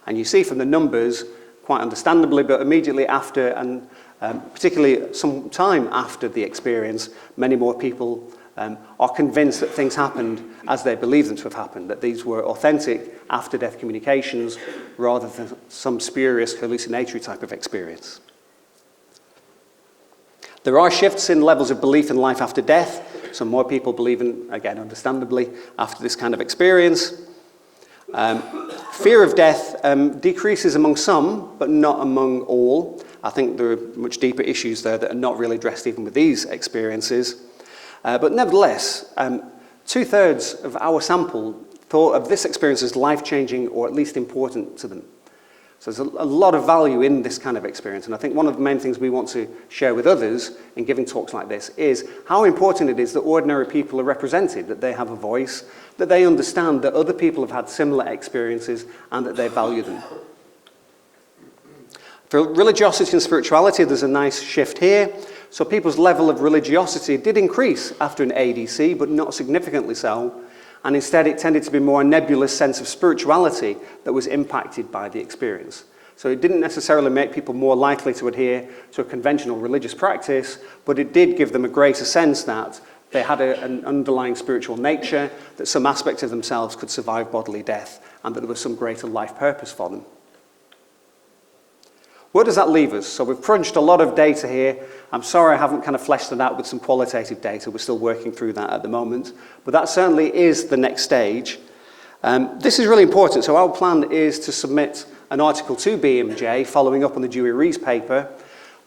Speaker 2: And you see from the numbers, quite understandably, but immediately after, and particularly some time after the experience, many more people are convinced that things happened as they believe them to have happened, that these were authentic after-death communications rather than some spurious hallucinatory type of experience. There are shifts in levels of belief in life after death. Some more people believe in, again, understandably, after this kind of experience. Fear of death decreases among some, but not among all. I think there are much deeper issues there that are not really addressed even with these experiences. But nevertheless, 2/3 of our sample thought of this experience as life-changing or at least important to them. So there's a lot of value in this kind of experience, and I think one of the main things we want to share with others in giving talks like this is how important it is that ordinary people are represented, that they have a voice, that they understand that other people have had similar experiences and that they value them. For religiosity and spirituality, there's a nice shift here. So people's level of religiosity did increase after an ADC, but not significantly so. And instead it tended to be more a nebulous sense of spirituality that was impacted by the experience. So it didn't necessarily make people more likely to adhere to a conventional religious practice, but it did give them a greater sense that they had an underlying spiritual nature, that some aspect of themselves could survive bodily death, and that there was some greater life purpose for them. Where does that leave us? So we've crunched a lot of data here. I'm sorry I haven't kind of fleshed it out with some qualitative data. We're still working through that at the moment. But that certainly is the next stage. This is really important. So our plan is to submit an article to BMJ following up on the Dewey-Rees paper,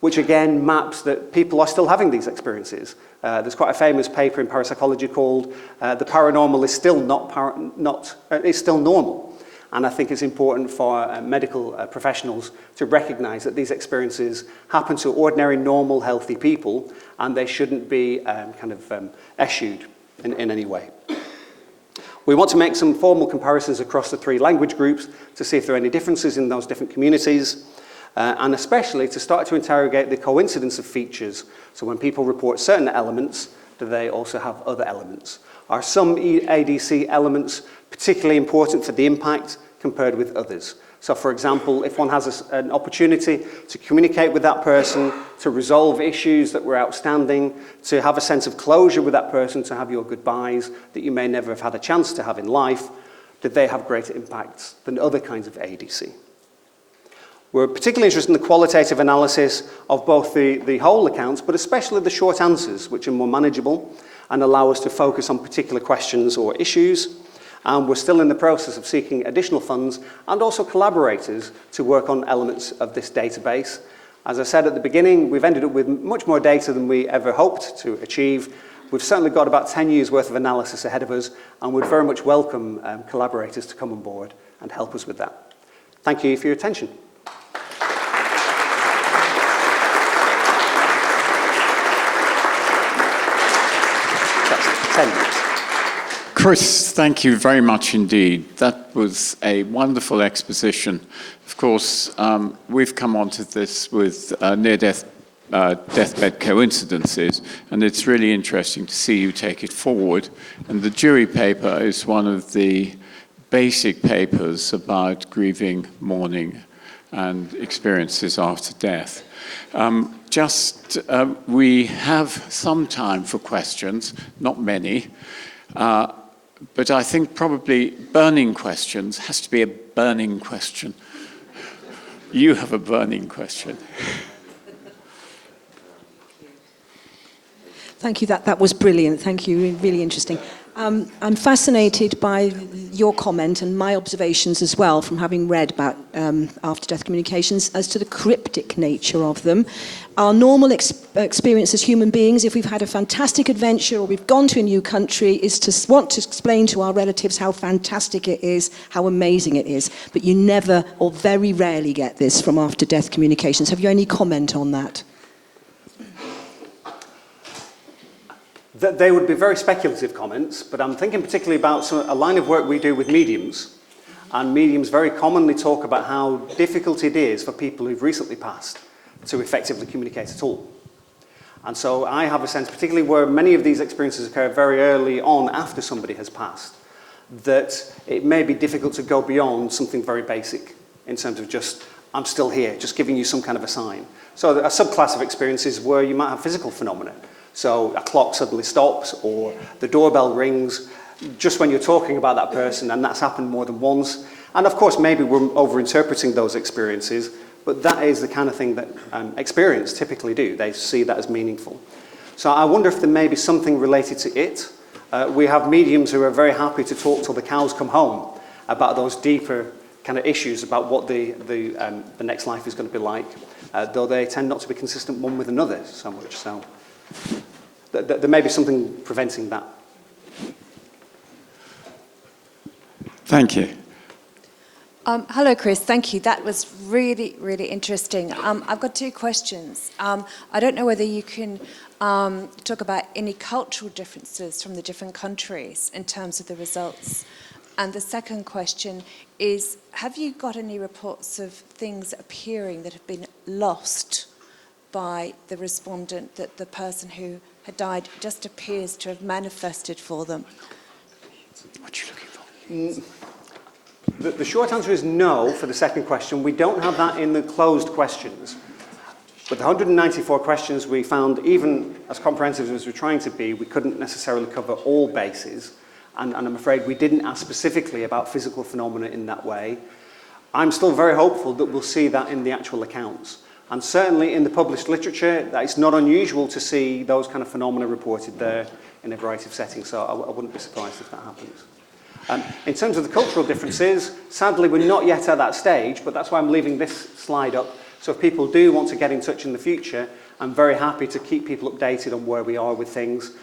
Speaker 2: which again maps that people are still having these experiences. There's quite a famous paper in parapsychology called "The Paranormal is Still It's Still Normal." And I think it's important for medical professionals to recognize that these experiences happen to ordinary, normal, healthy people, and they shouldn't be eschewed in any way. We want to make some formal comparisons across the 3 language groups to see if there are any differences in those different communities, and especially to start to interrogate the coincidence of features. So when people report certain elements, do they also have other elements? Are some ADC elements particularly important for the impact compared with others? So for example, if one has an opportunity to communicate with that person, to resolve issues that were outstanding, to have a sense of closure with that person, to have your goodbyes that you may never have had a chance to have in life, did they have greater impacts than other kinds of ADC? We're particularly interested in the qualitative analysis of both the whole accounts, but especially the short answers, which are more manageable and allow us to focus on particular questions or issues. And we're still in the process of seeking additional funds and also collaborators to work on elements of this database. As I said at the beginning, we've ended up with much more data than we ever hoped to achieve. We've certainly got about 10 years worth of analysis ahead of us, and we'd very much welcome collaborators to come on board and help us with that. Thank you for your attention. That's 10 minutes.
Speaker 1: Chris, thank you very much indeed. That was a wonderful exposition. Of course, we've come onto this with near-death deathbed coincidences, and it's really interesting to see you take it forward. And the jury paper is one of the basic papers about grieving, mourning, and experiences after death. We have some time for questions, not many. But I think probably burning questions has to be a burning question. You have a burning question.
Speaker 4: Thank you. That was brilliant. Thank you. Really interesting. I'm fascinated by your comment and my observations as well from having read about after-death communications as to the cryptic nature of them. Our normal experience as human beings, if we've had a fantastic adventure or we've gone to a new country, is to want to explain to our relatives how fantastic it is, how amazing it is. But you never or very rarely get this from after-death communications. Have you any comment on that?
Speaker 2: They would be very speculative comments, but I'm thinking particularly about a line of work we do with mediums. And mediums very commonly talk about how difficult it is for people who've recently passed to effectively communicate at all. And so I have a sense, particularly where many of these experiences occur very early on after somebody has passed, that it may be difficult to go beyond something very basic in terms of just, I'm still here, just giving you some kind of a sign. So a subclass of experiences where you might have physical phenomena. So a clock suddenly stops or the doorbell rings just when you're talking about that person, and that's happened more than once. And of course, maybe we're overinterpreting those experiences, but that is the kind of thing that experienced typically do. They see that as meaningful. So I wonder if there may be something related to it. We have mediums who are very happy to talk till the cows come home about those deeper kind of issues about what the next life is going to be like, though they tend not to be consistent one with another so much. So there may be something preventing that.
Speaker 1: Thank you.
Speaker 5: Hello, Chris. Thank you. That was really, really interesting. I've got two questions. I don't know whether you can talk about any cultural differences from the different countries in terms of the results. And the second question is, have you got any reports of things appearing that have been lost by the respondent, that the person who had died just appears to have manifested for them?
Speaker 1: What are you looking for?
Speaker 2: The short answer is no for the second question. We don't have that in the closed questions. But the 194 questions we found, even as comprehensive as we're trying to be, we couldn't necessarily cover all bases. And I'm afraid we didn't ask specifically about physical phenomena in that way. I'm still very hopeful that we'll see that in the actual accounts. And certainly in the published literature, it's not unusual to see those kind of phenomena reported there in a variety of settings, so I wouldn't be surprised if that happens. In terms of the cultural differences, sadly we're not yet at that stage, but that's why I'm leaving this slide up. So if people do want to get in touch in the future, I'm very happy to keep people updated on where we are with things.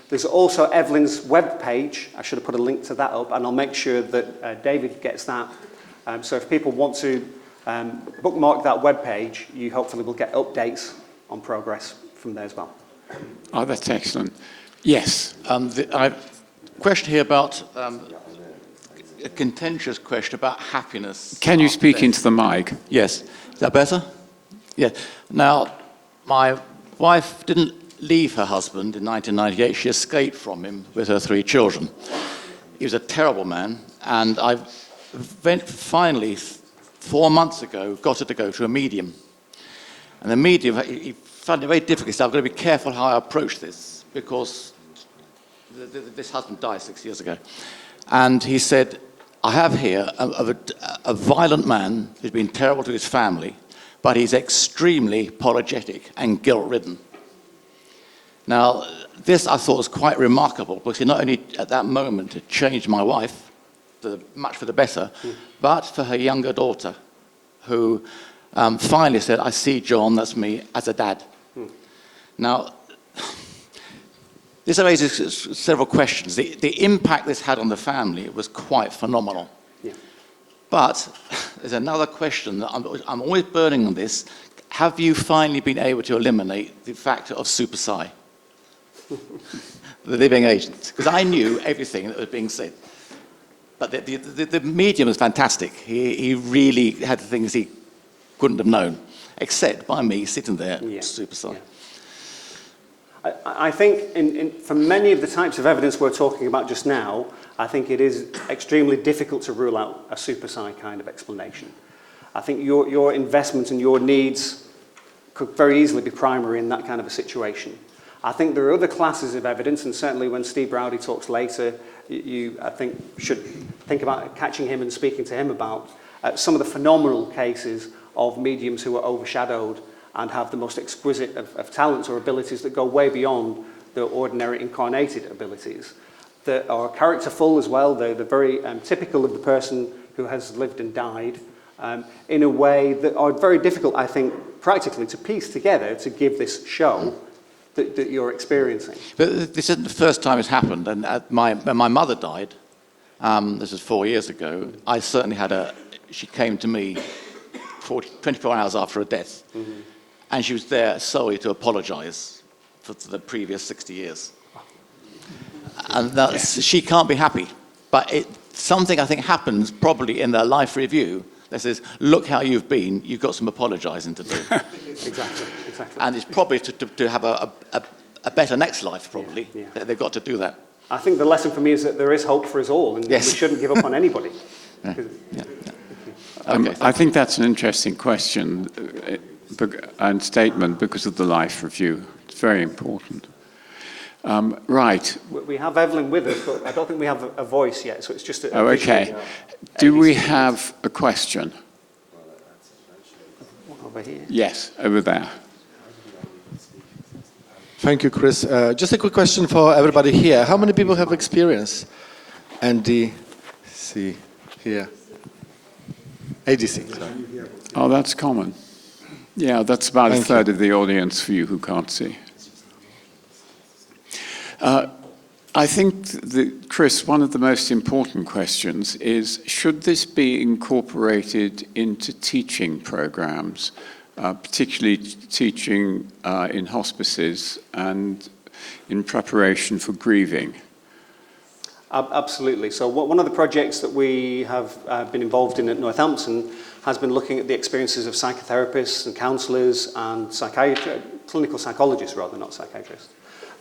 Speaker 2: There's also Evelyn's web page. I should have put a link to that up, and I'll make sure that David gets that. So if people want to bookmark that web page, you hopefully will get updates on progress from there as well.
Speaker 1: Oh, that's excellent. Yes.
Speaker 6: Question here about a contentious question about happiness.
Speaker 1: Can you speak into the mic?
Speaker 6: Yes. Is that better? Yeah. Now, my wife didn't leave her husband in 1998. She escaped from him with her 3 children. He was a terrible man, and I finally, 4 months ago, got her to go to a medium. And the medium, he found it very difficult. He said, I've got to be careful how I approach this, because this husband died 6 years ago. And he said, I have here a violent man who's been terrible to his family, but he's extremely apologetic and guilt-ridden. Now, this I thought was quite remarkable, because he not only at that moment had changed my wife, much for the better, but for her younger daughter, who finally said, I see John, that's me, as a dad. Now, this raises several questions. The impact this had on the family was quite phenomenal.
Speaker 2: Yeah.
Speaker 6: But there's another question that I'm always burning on this. Have you finally been able to eliminate the factor of super psi? The living agent? Because I knew everything that was being said. But the medium was fantastic. He really had things he couldn't have known, except by me sitting there, super psi.
Speaker 2: Yeah. I think for many of the types of evidence we're talking about just now, I think it is extremely difficult to rule out a super psi kind of explanation. I think your investment and your needs could very easily be primary in that kind of a situation. I think there are other classes of evidence, and certainly when Steve Browdy talks later, you I think, should think about catching him and speaking to him about some of the phenomenal cases of mediums who are overshadowed and have the most exquisite of talents or abilities that go way beyond the ordinary incarnated abilities, that are characterful as well. They're very typical of the person who has lived and died in a way that are very difficult, I think, practically to piece together to give this show that you're experiencing.
Speaker 6: But this isn't the first time it's happened. And when my mother died, this was 4 years ago, I certainly she came to me 24 hours after her death. Mm-hmm. And she was there solely to apologize for the previous 60 years. And she can't be happy. But something I think happens probably in their life review that says, look how you've been, you've got some apologizing to do.
Speaker 2: Exactly.
Speaker 6: And it's probably to have a better next life, probably. Yeah. They've got to do that.
Speaker 2: I think the lesson for me is that there is hope for us all, and we shouldn't give up on anybody.
Speaker 6: Okay,
Speaker 1: I think that's an interesting question and statement because of the life review. It's very important. Right.
Speaker 2: We have Evelyn with us, but I don't think we have a voice yet, so it's just a
Speaker 1: okay. Do we have a question?
Speaker 2: Over here.
Speaker 1: Yes, over there.
Speaker 7: Thank you, Chris. Just a quick question for everybody here. How many people have experience NDC here? ADC, sorry.
Speaker 1: Oh, that's common. Yeah, that's about a third of the audience for you who can't see. I think, Chris, one of the most important questions is, should this be incorporated into teaching programs, particularly teaching in hospices and in preparation for grieving?
Speaker 2: Absolutely. So one of the projects that we have been involved in at Northampton has been looking at the experiences of psychotherapists and counsellors and clinical psychologists, rather, not psychiatrists.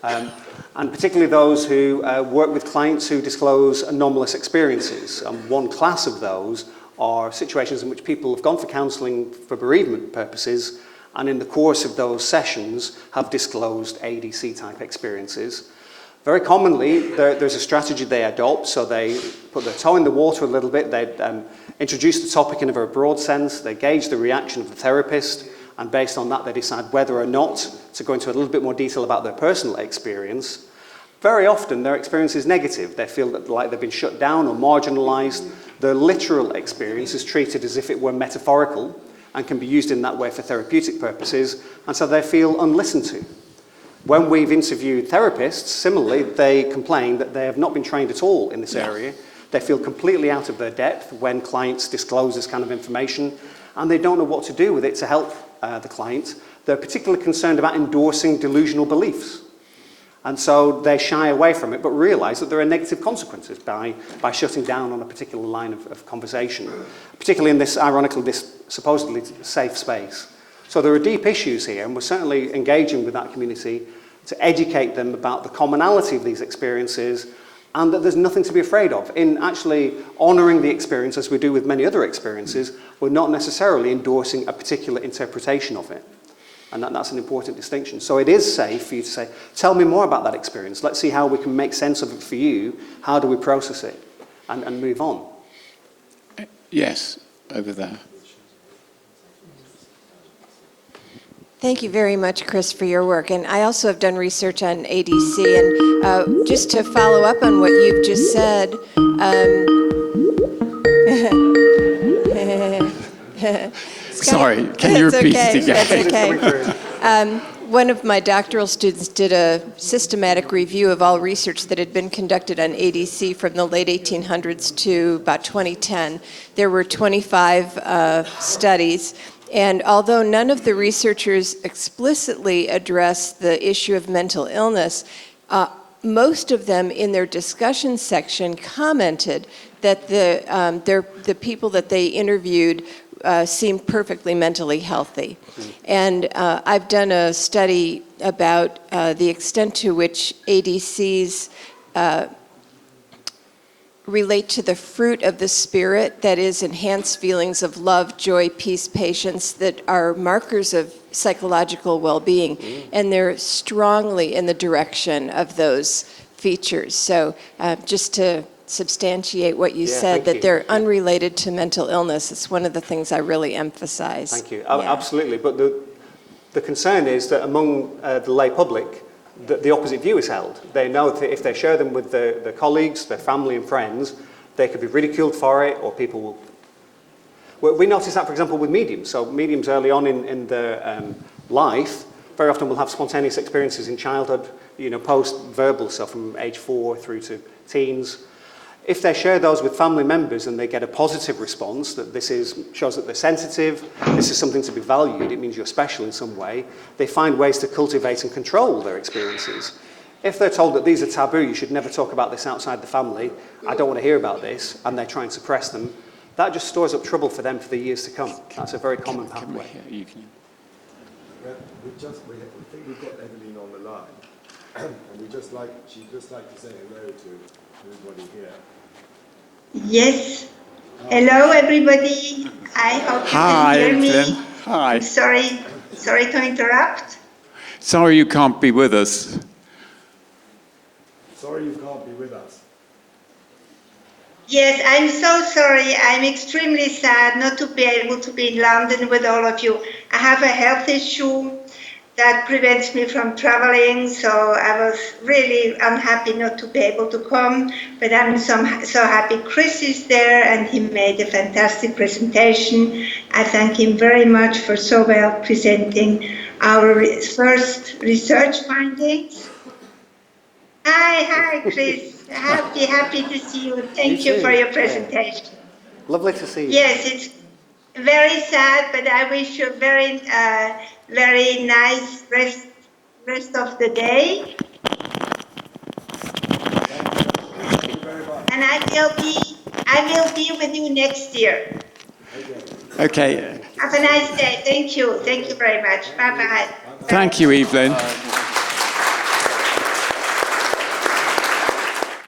Speaker 2: And particularly those who work with clients who disclose anomalous experiences. One class of those are situations in which people have gone for counselling for bereavement purposes, and in the course of those sessions have disclosed ADC-type experiences. Very commonly, there's a strategy they adopt, so they put their toe in the water a little bit, they introduce the topic in a very broad sense, they gauge the reaction of the therapist, and based on that they decide whether or not to go into a little bit more detail about their personal experience. Very often their experience is negative. They feel like they've been shut down or marginalised. Their literal experience is treated as if it were metaphorical and can be used in that way for therapeutic purposes, and so they feel unlistened to. When we've interviewed therapists, similarly, they complain that they have not been trained at all in this area. They feel completely out of their depth when clients disclose this kind of information, and they don't know what to do with it to help the client. They're particularly concerned about endorsing delusional beliefs. And so they shy away from it, but realise that there are negative consequences by shutting down on a particular line of conversation, particularly in this, ironically, this supposedly safe space. So there are deep issues here, and we're certainly engaging with that community to educate them about the commonality of these experiences and that there's nothing to be afraid of. In actually honouring the experience, as we do with many other experiences, we're not necessarily endorsing a particular interpretation of it. And that's an important distinction. So it is safe for you to say, tell me more about that experience. Let's see how we can make sense of it for you. How do we process it and move on?
Speaker 1: Yes, over there.
Speaker 8: Thank you very much, Chris, for your work. And I also have done research on ADC. And just to follow up on what you've just said,
Speaker 1: Sorry, can you
Speaker 8: That's
Speaker 1: repeat
Speaker 8: okay,
Speaker 1: it again?
Speaker 8: That's okay. One of my doctoral students did a systematic review of all research that had been conducted on ADC from the late 1800s to about 2010. There were 25 studies. And although none of the researchers explicitly addressed the issue of mental illness, most of them in their discussion section commented that the people that they interviewed seemed perfectly mentally healthy. And I've done a study about the extent to which ADCs relate to the fruit of the spirit, that is, enhanced feelings of love, joy, peace, patience, that are markers of psychological well-being. And they're strongly in the direction of those features. So just to substantiate what you said, that they're unrelated to mental illness, it's one of the things I really emphasize.
Speaker 2: Thank you.
Speaker 8: Yeah.
Speaker 2: Absolutely. But the concern is that among the lay public, the opposite view is held. They know that if they share them with their colleagues, their family and friends, they could be ridiculed for it, or people will... We notice that, for example, with mediums. So mediums early on in their life very often will have spontaneous experiences in childhood, post-verbal, so from age 4 through to teens. If they share those with family members and they get a positive response, that shows that they're sensitive, this is something to be valued, it means you're special in some way, they find ways to cultivate and control their experiences. If they're told that these are taboo, you should never talk about this outside the family, I don't want to hear about this, and they try and suppress them, that just stores up trouble for them for the years to come. That's a very common pathway.
Speaker 3: We think we've got Evelyn on the line, and she'd just like to say hello to everybody here.
Speaker 9: Yes. Hello, everybody. I hope you can hear me.
Speaker 1: Evelyn. Hi.
Speaker 9: Sorry to interrupt.
Speaker 1: Sorry you can't be with us.
Speaker 3: Sorry you can't be with us.
Speaker 9: Yes, I'm so sorry. I'm extremely sad not to be able to be in London with all of you. I have a health issue that prevents me from traveling, so I was really unhappy not to be able to come, but I'm so happy Chris is there and he made a fantastic presentation. I thank him very much for so well presenting our first research findings. Hi Chris, happy to see you. Thank you for your presentation.
Speaker 2: Lovely to see you.
Speaker 9: Yes, it's very sad, but I wish you a very nice rest of the day. And I will be with you next year.
Speaker 1: Okay.
Speaker 9: Have a nice day. Thank you. Thank you very much. Bye-bye.
Speaker 1: Thank you, Evelyn.